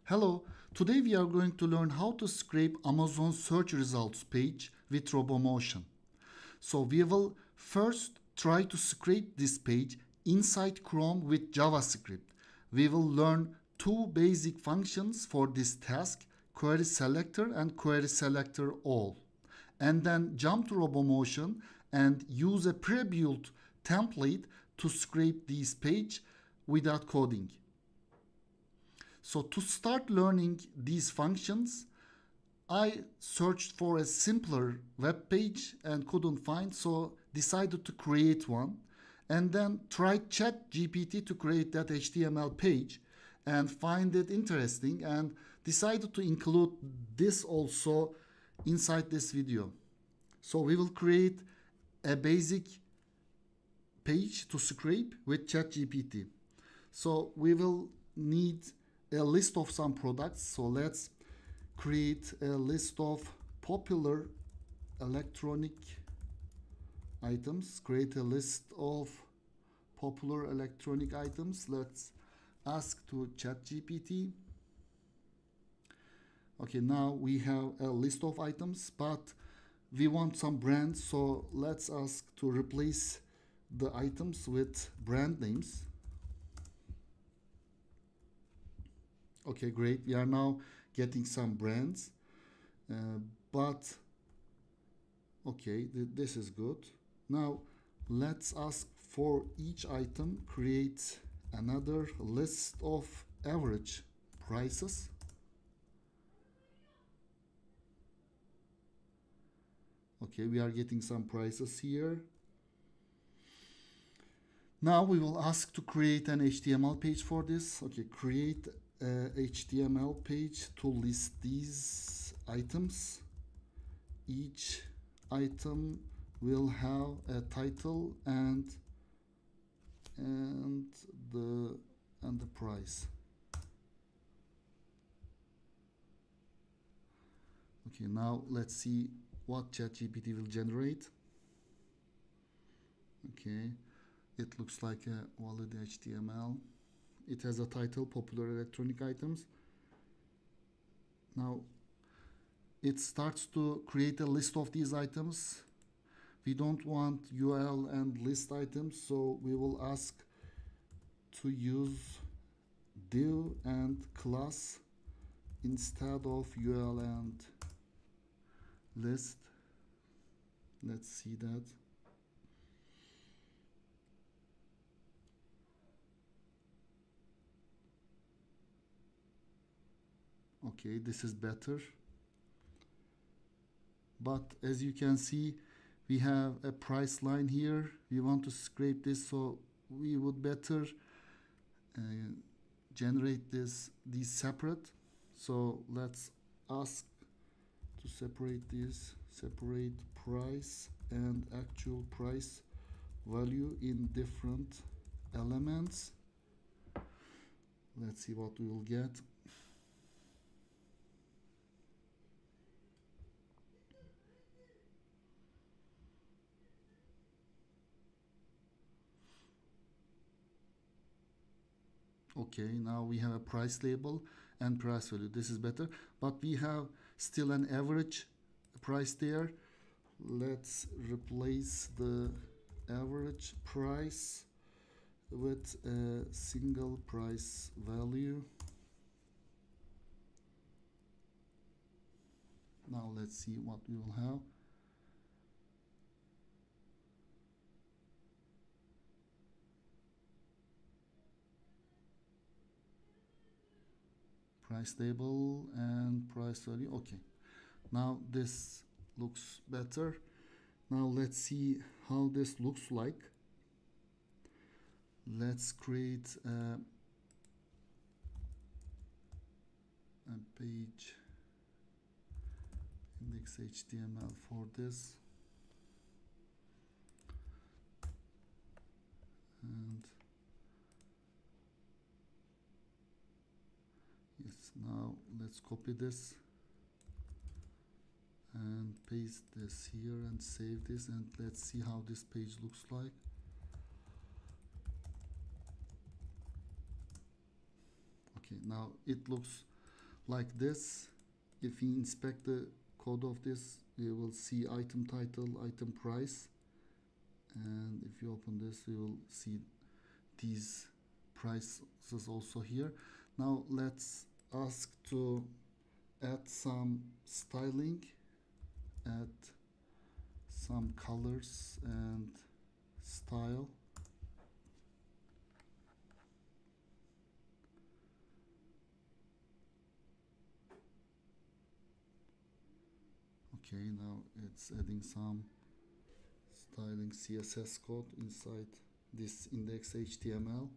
Hello, today we are going to learn how to scrape Amazon search results page with Robomotion. So we will first try to scrape this page inside Chrome with JavaScript. We will learn two basic functions for this task, querySelector and querySelectorAll. And then jump to Robomotion and use a pre-built template to scrape this page without coding. So to start learning these functions, I searched for a simpler web page and couldn't find, so decided to create one and then tried ChatGPT to create that HTML page and find it interesting and decided to include this also inside this video. So we will create a basic page to scrape with ChatGPT. So we will need a list of some products. So let's create a list of popular electronic items. Create a list of popular electronic items. Let's ask to ChatGPT. Okay, now we have a list of items, but we want some brands. So let's ask to replace the items with brand names. Okay, great. We are now getting some brands, but okay, this is good. Now let's ask for each item, create another list of average prices. Okay, we are getting some prices here. Now we will ask to create an HTML page for this. Okay, create a HTML page to list these items. Each item will have a title and the price. Okay, now let's see what ChatGPT will generate. Okay, it looks like a valid HTML. It has a title, popular electronic items. Now it starts to create a list of these items. We don't want URL and list items, so we will ask to use div and class instead of URL and list. Let's see that. Okay, this is better. But as you can see, we have a price line here. We want to scrape this, so we would better generate these separate. So let's ask to separate this, separate price and actual price value in different elements. Let's see what we will get. Okay, now we have a price label and price value. This is better, but we have still an average price there. Let's replace the average price with a single price value. Now let's see what we will have. Price table and price value. Okay, now this looks better. Now let's see how this looks like. Let's create a page index HTML for this, and yes, now let's copy this and paste this here and save this, and let's see how this page looks like. Okay, now it looks like this. If we inspect the code of this, we will see item title, item price, and if you open this, we will see these prices also here. Now let's ask to add some styling, add some colors and style. Okay, now it's adding some styling CSS code inside this index HTML.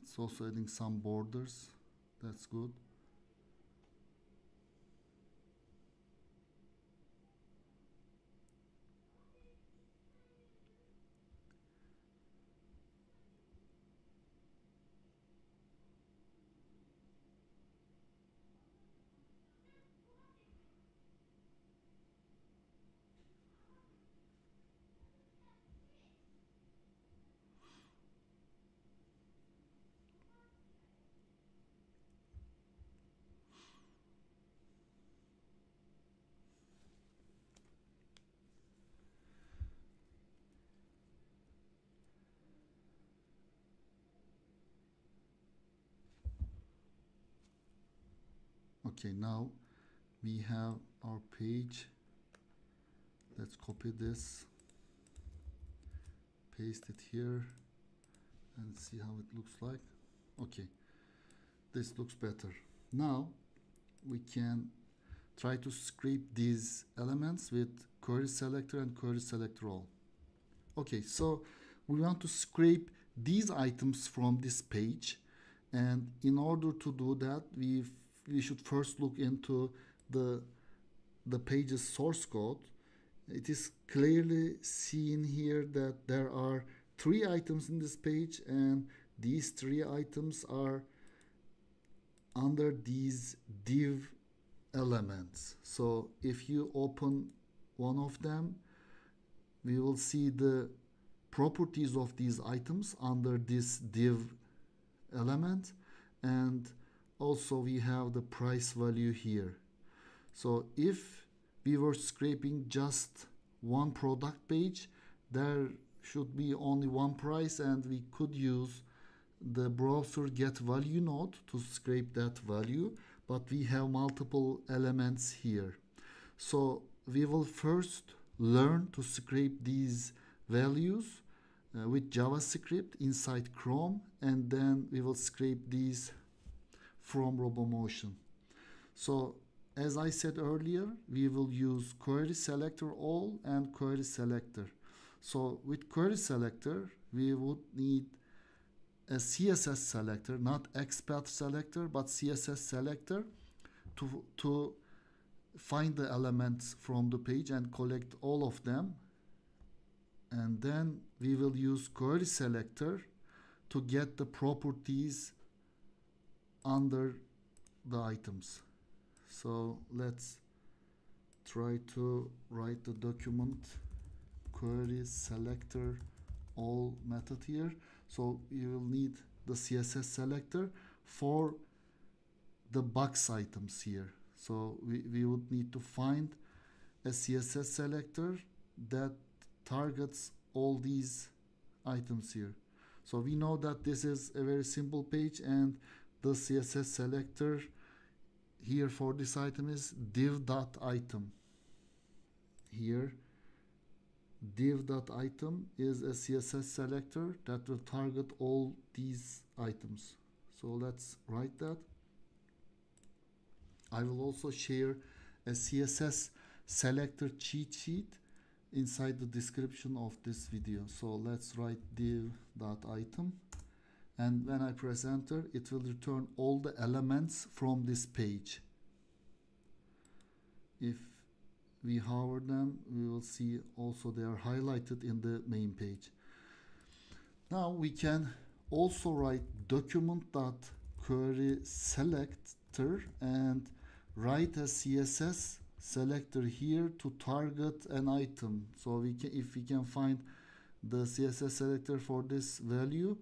It's also adding some borders. That's good. Okay, now we have our page. Let's copy this, paste it here, and see how it looks like. Okay, this looks better. Now we can try to scrape these elements with querySelector and querySelectorAll. Okay, so we want to scrape these items from this page, and in order to do that, we should first look into the page's source code. It is clearly seen here that there are 3 items in this page, and these 3 items are under these div elements. So if you open one of them, we will see the properties of these items under this div element, and also we have the price value here. So if we were scraping just one product page, there should be only one price, and we could use the browser get value node to scrape that value, but we have multiple elements here. So we will first learn to scrape these values with JavaScript inside Chrome, and then we will scrape these from Robomotion. So as I said earlier, we will use querySelectorAll and querySelector. So with querySelector, we would need a CSS selector, not XPath selector, but CSS selector to find the elements from the page and collect all of them. And then we will use querySelector to get the properties under the items. So let's try to write the document querySelectorAll method here. So you will need the CSS selector for the box items here. So we would need to find a CSS selector that targets all these items here. So we know that this is a very simple page, and the CSS selector here for this item is div.item. Here div.item is a CSS selector that will target all these items. So let's write that. I will also share a CSS selector cheat sheet inside the description of this video. So let's write div.item, and when I press enter, it will return all the elements from this page. If we hover them, we will see also they are highlighted in the main page. Now we can also write document.querySelector and write a CSS selector here to target an item. So we can, if we can find the CSS selector for this value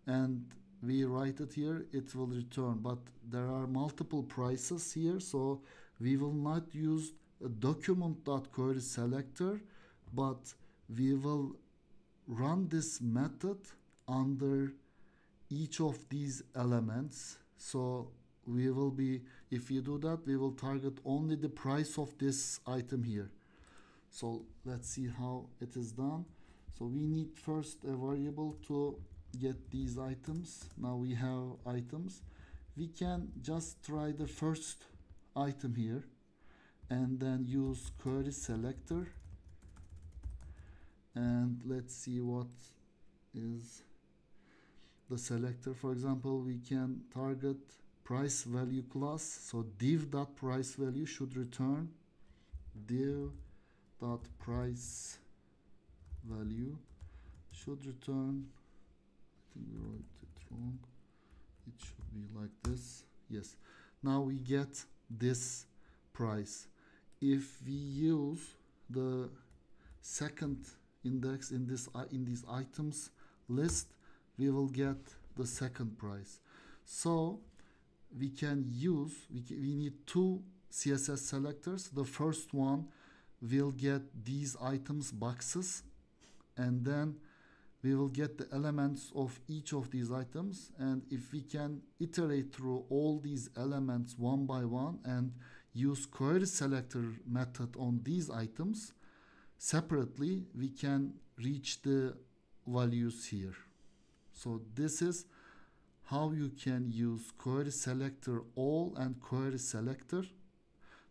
and we write it here, it will return. But there are multiple prices here, so we will not use a document.querySelector, but we will run this method under each of these elements. So we will be, if you do that, we will target only the price of this item here. So let's see how it is done. So we need first a variable to get these items. Now we have items. We can just try the first item here and then use querySelector, and let's see what is the selector. For example, we can target price value class. So div.price value should return div.price value should return, I think we wrote it wrong, it should be like this. Yes, now we get this price. If we use the second index in these items list, we will get the second price. So we can use, we need two CSS selectors. The first one will get these items boxes, and then we will get the elements of each of these items. And if we can iterate through all these elements one by one and use querySelector method on these items separately, we can reach the values here. So this is how you can use querySelectorAll and querySelector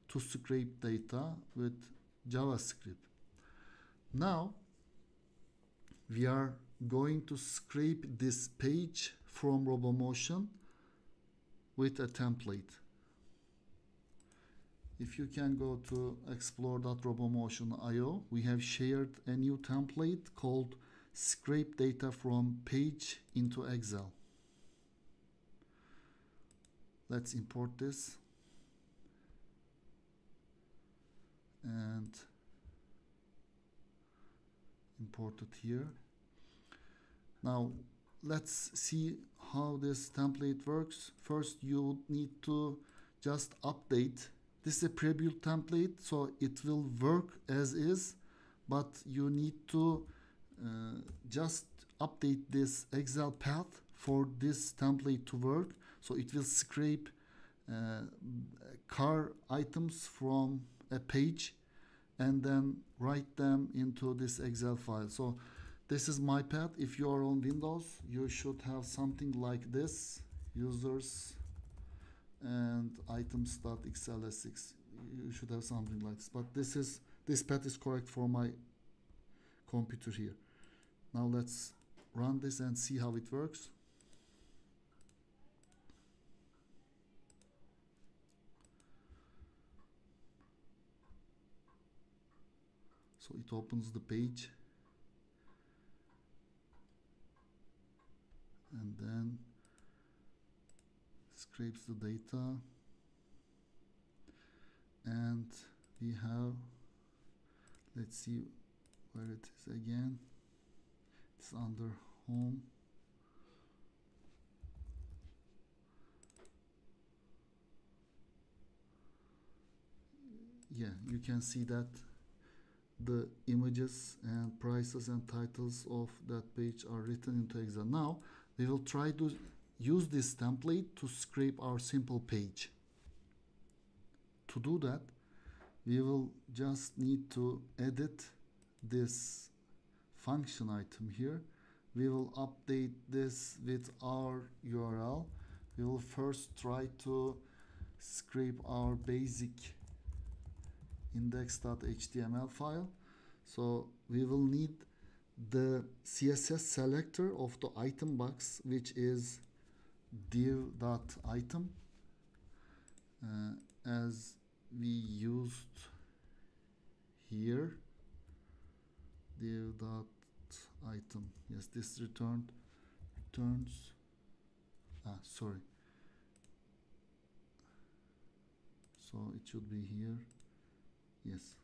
to scrape data with JavaScript. Now we are going to scrape this page from Robomotion with a template. If you can go to explore.robomotion.io, we have shared a new template called Scrape Data from Page into Excel. Let's import this and import it here. Now let's see how this template works. First, you need to just update. This is a pre-built template, so it will work as is, but you need to just update this Excel path for this template to work. So it will scrape car items from a page and then write them into this Excel file. So this is my path. If you are on Windows, you should have something like this: users and items.xls6. You should have something like this, but this path is correct for my computer here. Now let's run this and see how it works. So it opens the page and then scrapes the data, and we have, let's see where it is again. It's under home. Yeah, you can see that the images and prices and titles of that page are written into Excel. Now we will try to use this template to scrape our simple page. To do that, we will just need to edit this function item here. We will update this with our URL. We will first try to scrape our basic index.html file. So we will need the CSS selector of the item box, which is div.item, as we used here. Div.item. Yes, this returned returns, sorry, so it should be here, yes,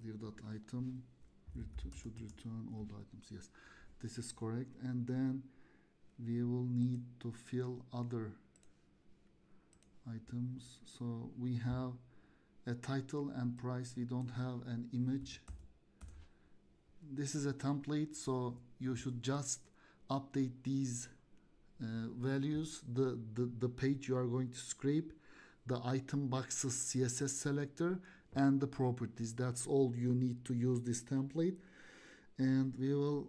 div.item should return all the items, yes, this is correct. And then we will need to fill other items. So we have a title and price, we don't have an image. This is a template, so you should just update these values, the page you are going to scrape, the item boxes CSS selector, and the properties. That's all you need to use this template. And we will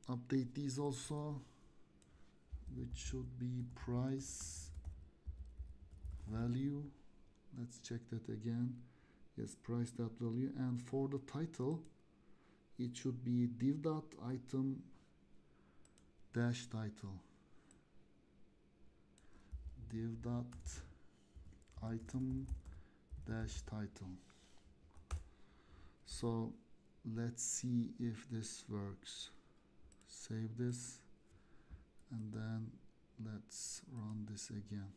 update these also, which should be price value. Let's check that again. Yes, price.value. And for the title, it should be div.item dash title, div.item dash title. So let's see if this works. Save this and then let's run this again.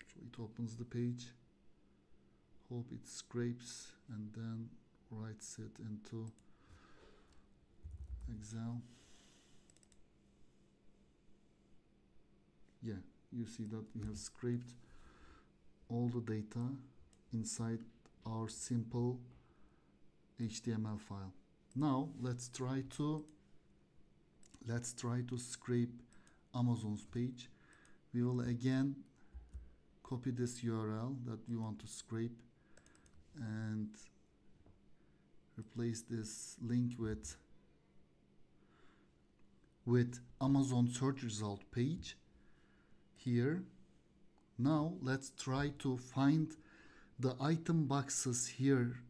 So it opens the page. Hope it scrapes and then writes it into Excel. Yeah, you see that we have scraped all the data inside our simple HTML file. Now let's try to scrape Amazon's page. We will again copy this URL that we want to scrape and replace this link with Amazon search result page here. Now let's try to find the item boxes here.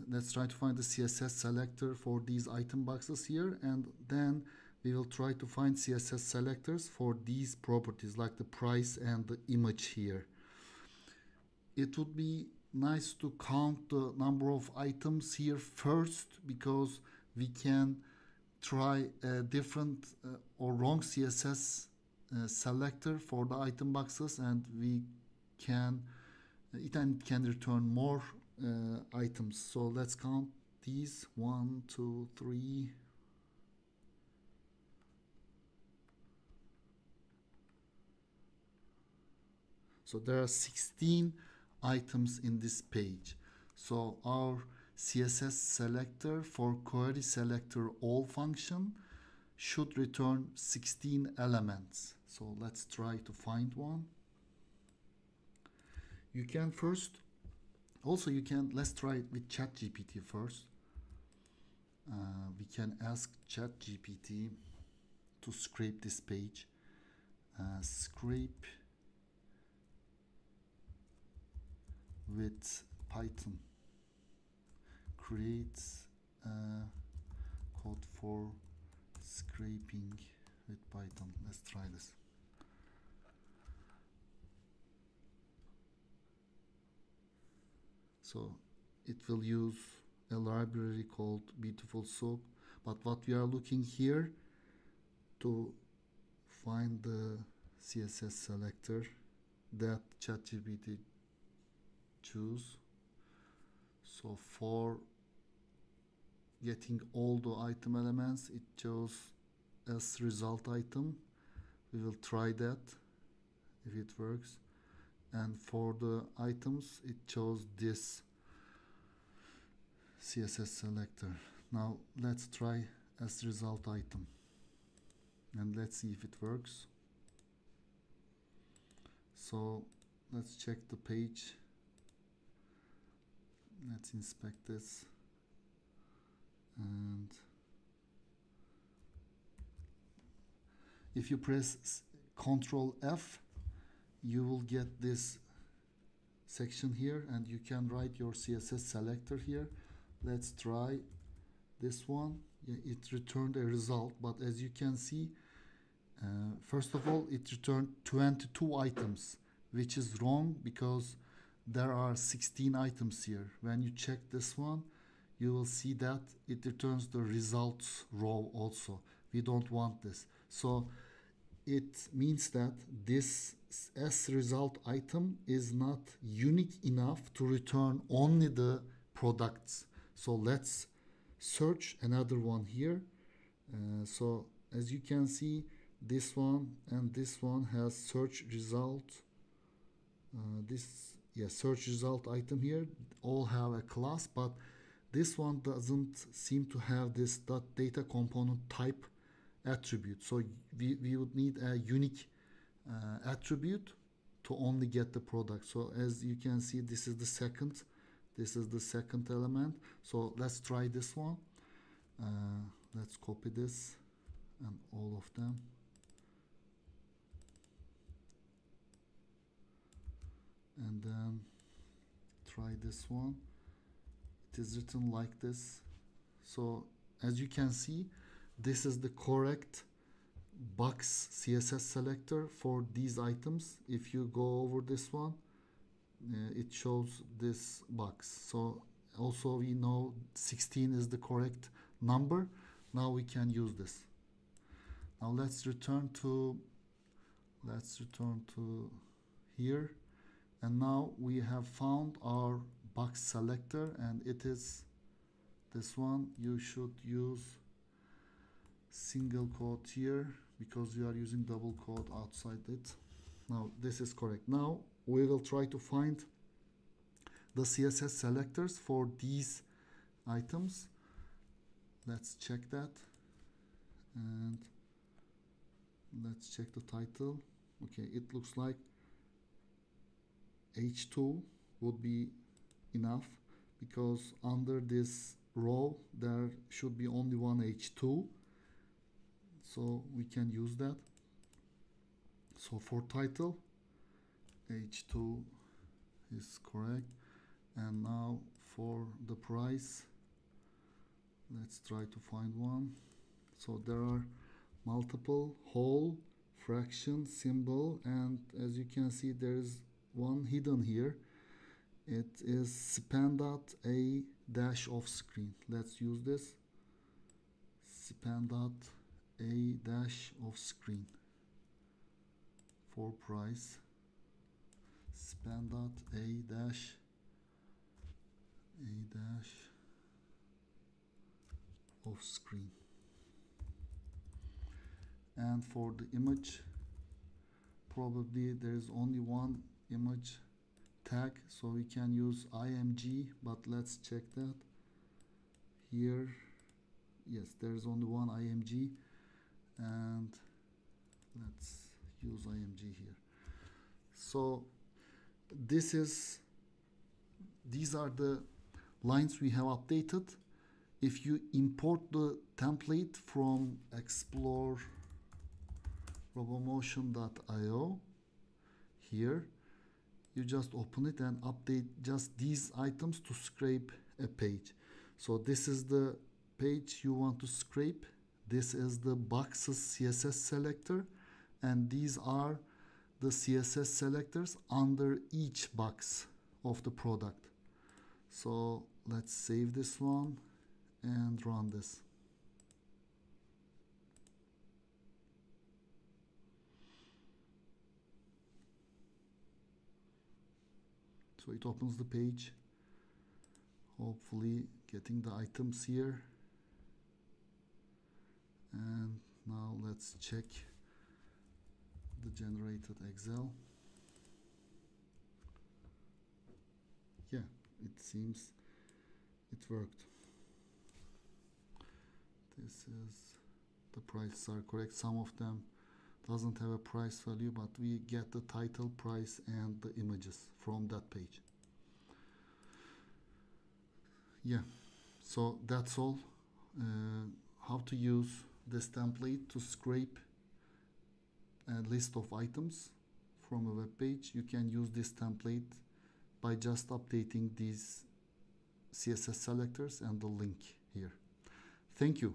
Let's try to find the CSS selector for these item boxes here, and then we will try to find CSS selectors for these properties like the price and the image here. It would be nice to count the number of items here first, because we can try a different or wrong CSS selector for the item boxes, and we can it can return more items. So let's count these. 1, 2, 3. So there are 16 items in this page. So our CSS selector for querySelectorAll function should return 16 elements. So let's try to find one. You can first, also you can, let's try it with ChatGPT first. We can ask ChatGPT to scrape this page. Scrape with Python. Create code for scraping with Python. Let's try this. So it will use a library called Beautiful Soup, but what we are looking here to find the CSS selector that ChatGPT choose. So for getting all the item elements, it chose as result item. We will try that if it works. And for the items, it chose this CSS selector. Now let's try as result item and let's see if it works. So let's check the page. Let's inspect this, and if you press Ctrl F, you will get this section here and you can write your CSS selector here. Let's try this one. Yeah, it returned a result, but as you can see, first of all it returned 22 items, which is wrong because there are 16 items here. When you check this one, you will see that it returns the results row also. We don't want this. So it means that this S result item is not unique enough to return only the products. So let's search another one here. So as you can see, this one and this one has search result. Search result item here all have a class, but this one doesn't seem to have this .data component type attribute. So we would need a unique attribute to only get the product. So as you can see, this is the second element. So let's try this one. Let's copy this and all of them. And then try this one. It is written like this. So as you can see, this is the correct box CSS selector for these items. If you go over this one, it shows this box. So also we know 16 is the correct number. Now we can use this. Now let's return to here. And now we have found our box selector, and it is this one. You should use single quote here because you are using double quote outside it. Now this is correct. Now we will try to find the CSS selectors for these items. Let's check that, and let's check the title. Okay, it looks like H2 would be enough because under this row there should be only one H2, so we can use that. So for title, H2 is correct. And now for the price, let's try to find one. So there are multiple whole, fraction, symbol, and as you can see there is one hidden here. It is span.a dash off screen. Let's use this. Span.a dash off screen for price. Span.a dash off screen. And for the image, probably there is only one image tag, so we can use img, but let's check that here. Yes, there is only one img, and let's use img here. So these are the lines we have updated. If you import the template from explore robomotion.io here, you just open it and update just these items to scrape a page. So this is the page you want to scrape. This is the boxes CSS selector, and these are the CSS selectors under each box of the product. So let's save this one and run this. So it opens the page, hopefully getting the items here. And now let's check the generated Excel. Yeah, it seems it worked. This is the prices are correct. Some of them doesn't have a price value, but we get the title, price, and the images from that page. Yeah, so that's all. How to use this template to scrape a list of items from a web page. You can use this template by just updating these CSS selectors and the link here. Thank you.